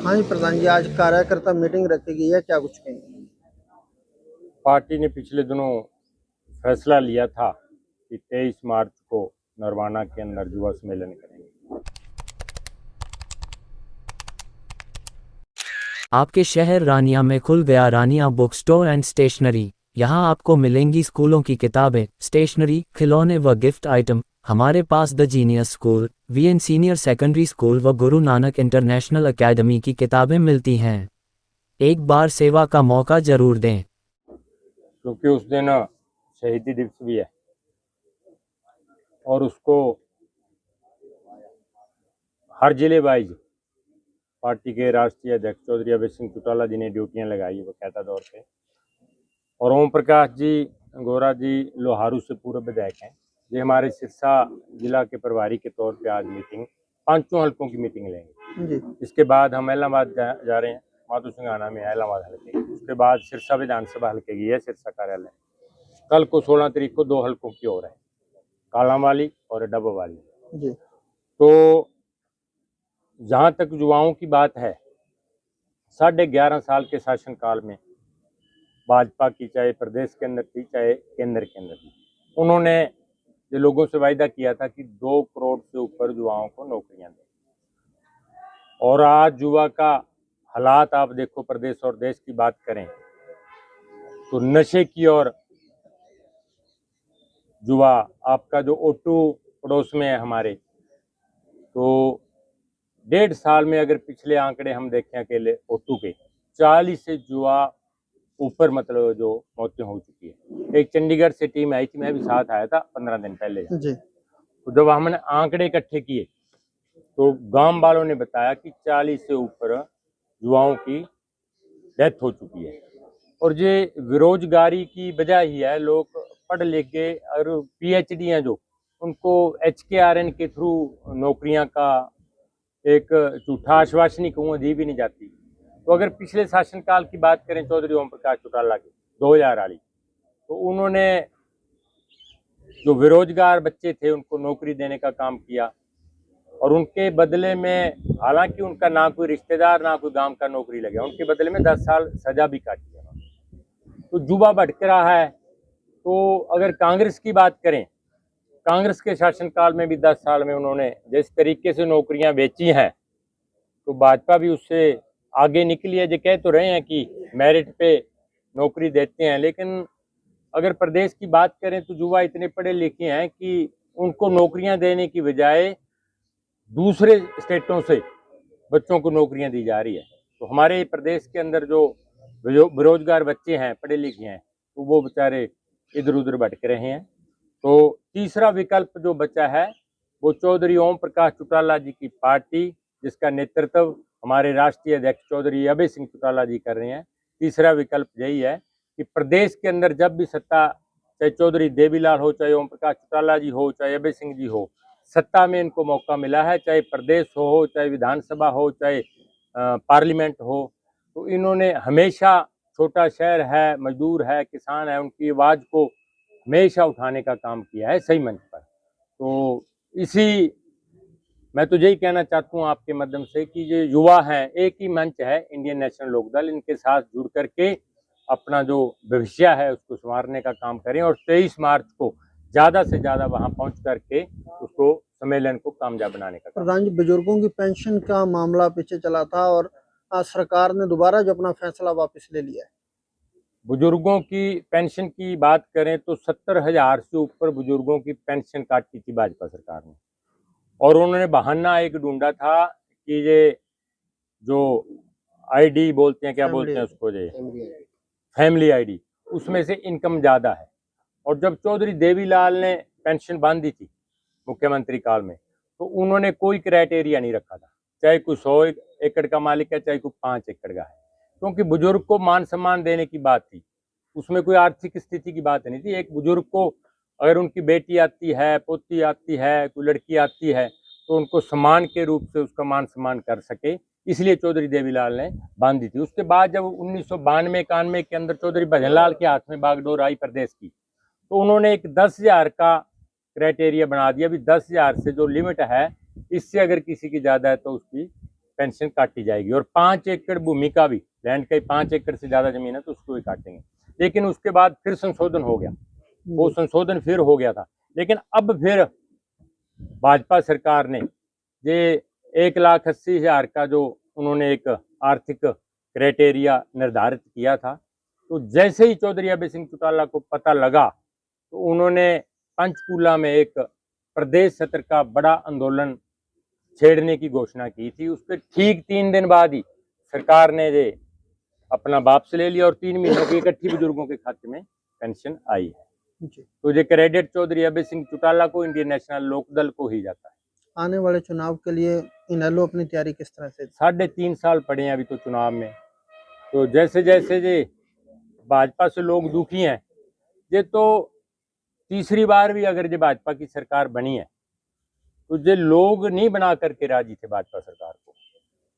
हाँ जी प्रधान जी, आज कार्यकर्ता मीटिंग रखी गई है, क्या कुछ कहेंगे? पार्टी ने पिछले दिनों फैसला लिया था कि 23 मार्च को नरवाना के अंदर युवा सम्मेलन करेंगे। आपके शहर रानिया में खुल गया रानिया बुक स्टोर एंड स्टेशनरी। यहाँ आपको मिलेंगी स्कूलों की किताबें, स्टेशनरी, खिलौने व गिफ्ट आइटम। हमारे पास the genius school, VN senior secondary school व गुरु नानक इंटरनेशनल एकेडमी की किताबें मिलती हैं। एक बार सेवा का मौका जरूर दें, क्योंकि उस दिन शहीदी दिवस भी है और उसको हर जिले वाइज पार्टी के राष्ट्रीय अध्यक्ष चौधरी अभय सिंह चौटाला जी ने ड्यूटियां लगाई बकायदा तौर पे। और ओम प्रकाश जी गोरा जी लोहारू से पूर्व विधायक हैं। ये हमारे सिरसा जिला के प्रभारी के तौर पे आज मीटिंग 5 हल्कों की मीटिंग लेंगे जी इसके बाद हम इलाहाबाद जा रहे हैं, माधो सिंघाना में है इलाहाबाद हल्के। उसके बाद सिरसा विधानसभा हल्के की है सिरसा कार्यालय। कल को 16 तारीख को 2 हल्कों की और है, कालांवाली और डब्बावाली। जी तो जहाँ तक युवाओं की बात है, 11.5 साल के शासनकाल में भाजपा की, चाहे प्रदेश के अंदर थी चाहे केंद्र के अंदर थी, उन्होंने ये लोगों से वायदा किया था कि 2 करोड़ से ऊपर युवाओं को नौकरियां दें। और आज युवा का हालात आप देखो, प्रदेश और देश की बात करें तो नशे की और युवा आपका जो ओटू पड़ोस में है हमारे, तो 1.5 साल में अगर पिछले आंकड़े हम देखें अकेले ओटू के 40 से युवा ऊपर मतलब जो मौतें हो चुकी है। एक चंडीगढ़ से टीम आई थी, मैं भी साथ आया था 15 दिन पहले। जी तो जब हमने आंकड़े इकट्ठे किए तो गांव वालों ने बताया कि 40 से ऊपर युवाओं की डेथ हो चुकी है। और ये बेरोजगारी की वजह ही है। लोग पढ़ लिख के और पीएचडी हैं जो, उनको HKRN के थ्रू नौकरियां का एक झूठा आश्वासनी कहूँ दी भी नहीं जाती। तो अगर पिछले शासनकाल की बात करें चौधरी ओम प्रकाश चौटाला की 2000 वाली, तो उन्होंने जो बेरोजगार बच्चे थे उनको नौकरी देने का काम किया। और उनके बदले में, हालांकि उनका ना कोई रिश्तेदार ना कोई गांव का नौकरी लगे, उनके बदले में 10 साल सजा भी काटी है। तो युवा भटक रहा है। तो अगर कांग्रेस की बात करें, कांग्रेस के शासनकाल में भी 10 साल में उन्होंने जिस तरीके से नौकरियां बेची हैं, तो भाजपा भी उससे आगे निकली है। जो कह तो रहे हैं कि मेरिट पे नौकरी देते हैं, लेकिन अगर प्रदेश की बात करें तो युवा इतने पढ़े लिखे हैं कि उनको नौकरियां देने की बजाय दूसरे स्टेटों से बच्चों को नौकरियां दी जा रही है। तो हमारे प्रदेश के अंदर जो बेरोजगार बच्चे हैं, पढ़े लिखे हैं, तो वो बेचारे इधर उधर भटक रहे हैं। तो तीसरा विकल्प जो बचा है वो चौधरी ओम प्रकाश चौटाला जी की पार्टी, जिसका नेतृत्व हमारे राष्ट्रीय अध्यक्ष चौधरी अभय सिंह चौटाला जी कर रहे हैं। तीसरा विकल्प यही है कि प्रदेश के अंदर जब भी सत्ता, चाहे चौधरी देवीलाल हो, चाहे ओम प्रकाश चौटाला जी हो, चाहे अभय सिंह जी हो, सत्ता में इनको मौका मिला है, चाहे प्रदेश हो, चाहे विधानसभा हो, चाहे पार्लियामेंट हो, तो इन्होंने हमेशा छोटा शहर है, मजदूर है, किसान है, उनकी आवाज़ को हमेशा उठाने का काम किया है सही मंच पर। तो इसी मैं तो यही कहना चाहता हूँ आपके माध्यम से कि ये युवा हैं, एक ही मंच है इंडियन नेशनल लोकदल, इनके साथ जुड़ करके अपना जो भविष्य है उसको संवारने का काम करें और 23 मार्च को ज़्यादा से ज़्यादा वहाँ पहुँच करके उसको सम्मेलन को कामयाब बनाने का काम। प्रधान जी, बुजुर्गों की पेंशन का मामला पीछे चला था और आज सरकार ने दोबारा जो अपना फैसला वापस ले लिया है। बुजुर्गों की पेंशन की बात करें तो 70,000 से ऊपर बुजुर्गों की पेंशन काटी थी भाजपा सरकार ने। और उन्होंने बहाना एक ढूंढा था कि ये जो आईडी बोलते हैं, क्या बोलते हैं उसको, ये फैमिली आईडी, उसमें से इनकम ज़्यादा है। और जब चौधरी देवीलाल ने पेंशन बांधी थी मुख्यमंत्री काल में, तो उन्होंने कोई क्राइटेरिया नहीं रखा था, चाहे कोई 100 एकड़ का मालिक है, चाहे कोई 5 एकड़ का है, क्योंकि बुजुर्ग को मान सम्मान देने की बात थी। उसमें कोई आर्थिक स्थिति की बात नहीं थी। एक बुजुर्ग को अगर उनकी बेटी आती है, पोती आती है, कोई लड़की आती है, तो उनको सम्मान के रूप से उसका मान सम्मान कर सके, इसलिए चौधरी देवीलाल ने बांधी थी। उसके बाद जब 1992-91 के अंदर चौधरी भजनलाल के हाथ में बागडोर आई प्रदेश की, तो उन्होंने एक 10,000 का क्राइटेरिया बना दिया। अभी 10,000 से जो लिमिट है, इससे अगर किसी की ज़्यादा है तो उसकी पेंशन काटी जाएगी। और 5 एकड़ भूमि का भी, लैंड का 5 एकड़ से ज़्यादा जमीन है तो उसको भी काटेंगे। लेकिन उसके बाद फिर संशोधन हो गया, वो संशोधन फिर हो गया था। लेकिन अब फिर भाजपा सरकार ने ये 1,80,000 का जो उन्होंने एक आर्थिक क्राइटेरिया निर्धारित किया था, तो जैसे ही चौधरी अभय सिंह चौटाला को पता लगा तो उन्होंने पंचकूला में एक प्रदेश सत्र का बड़ा आंदोलन छेड़ने की घोषणा की थी। उसके ठीक 3 दिन बाद ही सरकार ने ये अपना वापस ले लिया और 3 महीनों की इकट्ठी बुजुर्गों के खाते में पेंशन आई है। तो ये क्रेडिट चौधरी अभय सिंह चौटाला को, इंडियन नेशनल लोकदल को ही जाता है। आने वाले चुनाव के लिए इनेलो अपनी तैयारी किस तरह से? 3.5 साल पड़े हैं अभी तो चुनाव में। तो जैसे जैसे ये भाजपा से लोग दुखी हैं, ये तो तीसरी बार भी अगर ये भाजपा की सरकार बनी है तो ये लोग नहीं बना करके राजी थे भाजपा सरकार को।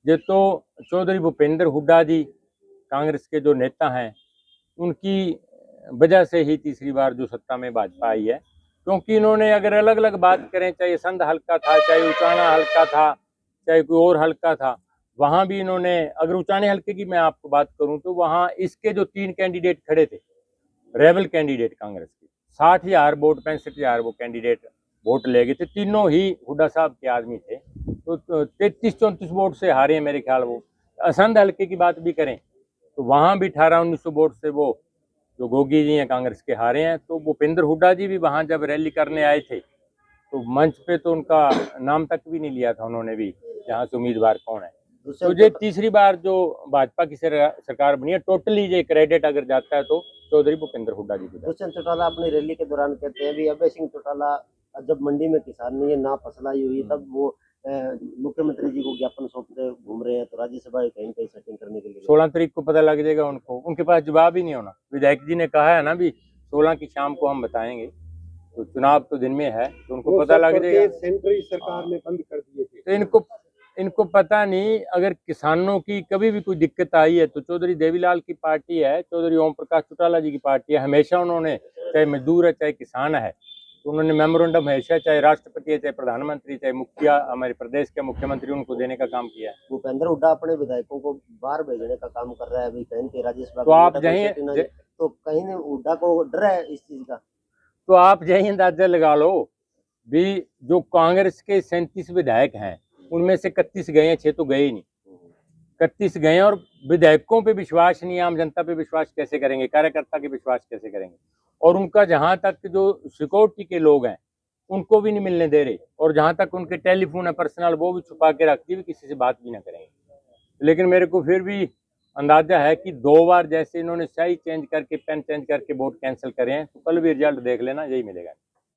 ये तो चौधरी भूपेंद्र हुड्डा जी, कांग्रेस के जो नेता हैं, उनकी वजह से ही तीसरी बार जो सत्ता में भाजपा आई है। क्योंकि इन्होंने अगर अलग अलग बात करें, चाहे संध हल्का था, चाहे उचाना हल्का था, चाहे कोई और हल्का था, वहां भी इन्होंने, अगर उचाने हल्के की मैं आपको बात करूं तो वहां इसके जो 3 कैंडिडेट खड़े थे, रेबल कैंडिडेट कांग्रेस के, 60,000 वोट, 65,000 वो कैंडिडेट वोट ले गए थे। तीनों ही हुड्डा साहब के आदमी थे। तो 33-34 वोट से हारे हैं मेरे ख्याल वो। असंध हल्के की बात भी करें तो वहां भी 18-19 वोट से वो जो गोगी जी हैं कांग्रेस के हारे हैं। तो भूपेंद्र हुड्डा जी भी वहां जब रैली करने आए थे तो मंच पे तो उनका नाम तक भी नहीं लिया था उन्होंने भी, यहाँ से उम्मीदवार कौन है। तो ये तीसरी बार जो भाजपा की सरकार बनी है, टोटली ये क्रेडिट अगर जाता है तो चौधरी भूपेंद्र हुड्डा जी को। दुष्यंत चौटाला अपनी रैली के दौरान कहते हैं भी अभय सिंह चौटाला जब मंडी में किसान ने ना फसल आई हुई तब वो मुख्यमंत्री जी को ज्ञापन सौंपते घूम रहे हैं, तो राज्यसभा कहीं कहीं सेटिंग करने के लिए 16 तारीख को पता लग जाएगा उनको। उनके पास जवाब ही नहीं होना। विधायक जी ने कहा है ना भी 16 की शाम को हम बताएंगे, तो चुनाव तो दिन में है तो उनको पता लग जाएगा। सेंट्रल सरकार ने बंद कर दिए थे तो इनको पता नहीं। अगर किसानों की कभी भी कोई दिक्कत आई है तो चौधरी देवीलाल की पार्टी है, चौधरी ओम प्रकाश चौटाला जी की पार्टी है। हमेशा उन्होंने, चाहे मजदूर है चाहे किसान है, तो उन्होंने मेमोरेंडम हमेशा, चाहे राष्ट्रपति है, चाहे प्रधानमंत्री, चाहे मुखिया, हमारे प्रदेश के मुख्यमंत्री, उनको देने का काम किया है। भूपेंद्र हुड्डा अपने विधायकों को बाहर भेजने का काम कर रहा है अभी, कहीं राज्यसभा तो आप यही, तो कहीं हुड्डा को डर है इस चीज का। तो आप यही अंदाजा लगा लो भी, जो कांग्रेस के 37 विधायक हैं उनमें से 31 गए हैं, 6 तो गए ही नहीं। 31 गए हैं और विधायकों पे विश्वास नहीं, आम जनता पे विश्वास कैसे करेंगे, कार्यकर्ता के विश्वास कैसे करेंगे। और उनका जहां तक जो सिक्योरिटी के लोग हैं उनको भी नहीं मिलने दे रहे, और जहां तक उनके टेलीफोन है पर्सनल वो भी छुपा के रखती, भी किसी से बात भी ना करेंगे। लेकिन मेरे को फिर भी अंदाजा है कि 2 बार जैसे इन्होंने स्याही चेंज करके, पेन चेंज करके वोट कैंसिल करे हैं, तो कल भी रिजल्ट देख लेना, यही मिलेगा।